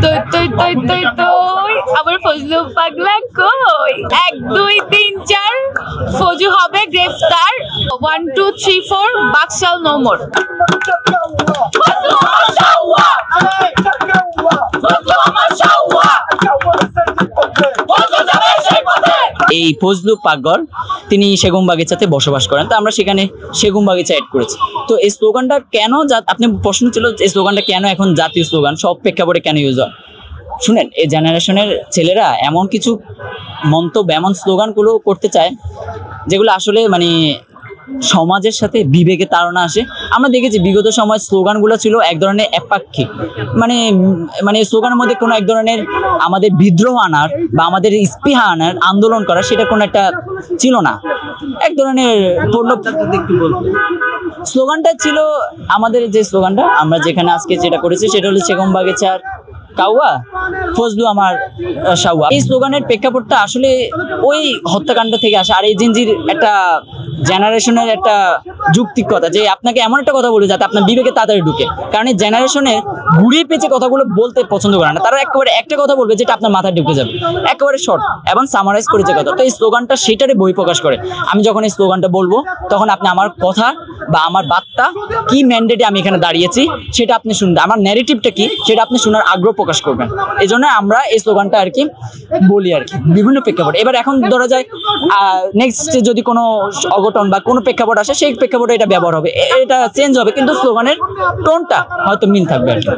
তুই তুই তুই তুই তুই আবার ফজলু পাগলা কই 1 2 3 4 ফজু হবে গ্রেফতার 1 2 3 4 বাকশাল নো মোর এই ফজলু পাগল তিনি সেগুন বাগিচাতে বসবাস করেন, তো আমরা সেখানে সেগুন বাগিচা অ্যাড করেছি। তো এই স্লোগানটা কেন, আপনি প্রশ্ন ছিল এই স্লোগানটা কেন এখন জাতীয় স্লোগান, সব প্রেক্ষাপটে কেন ইউজ হয়। শুনেন, এই জেনারেশনের ছেলেরা এমন কিছু মন্তব্য, এমন স্লোগানগুলো করতে চায় যেগুলো আসলে মানে সমাজের সাথে বিবেকে তাড়না আসে। আমরা দেখেছি বিগত সময় স্লোগানগুলো ছিল এক ধরনের একপাক্ষিক, মানে মানে স্লোগানের মধ্যে কোনো এক ধরনের আমাদের বিদ্রোহ আনার বা আমাদের স্পৃহা আনার, আন্দোলন করা, সেটা কোনো একটা ছিল না। এক ধরনের স্লোগানটা ছিল আমাদের যে স্লোগানটা আমরা যেখানে আজকে যেটা করেছি সেটা হলো সেগুন বাগিচার কাউয়া ফজলু আমার সাউয়া। এই স্লোগানের প্রেক্ষাপটটা আসলে ওই হত্যাকাণ্ড থেকে আসে। আর এই জিনজির একটা জেনারেশনের একটা যুক্তিকতা, যে আপনাকে এমন একটা কথা বলে যাতে আপনার বিবেকে তাড়াতাড়ি ঢুকে, কারণ এই জেনারেশনে ঘুরিয়ে পেঁচে কথাগুলো বলতে পছন্দ করে না। তারা একেবারে একটা কথা বলবে যেটা আপনার মাথায় ঢুকে যাবে, একেবারে শর্ট এবং সামারাইজ করে যে কথা। তো এই স্লোগানটা সেটারই বহিঃপ্রকাশ করে। আমি যখন এই স্লোগানটা বলবো তখন আপনি আমার কথা বা আমার বার্তা কি ম্যান্ডেটে আমি এখানে দাঁড়িয়েছি সেটা আপনি শুনবেন, আমার ন্যারেটিভটা কি সেটা আপনি শোনার আগ্রহ প্রকাশ করবেন। এই জন্য আমরা এই স্লোগানটা আর কি বলি আর কি বিভিন্ন প্রেক্ষাপট। এবার এখন ধরা যায় নেক্সট যদি কোনো অঘটন বা কোনো প্রেক্ষাপট আসে, সেই প্রেক্ষাপটে এটা ব্যবহার হবে, এটা চেঞ্জ হবে, কিন্তু স্লোগানের টোনটা হয়তো মিল থাকবে আর কি।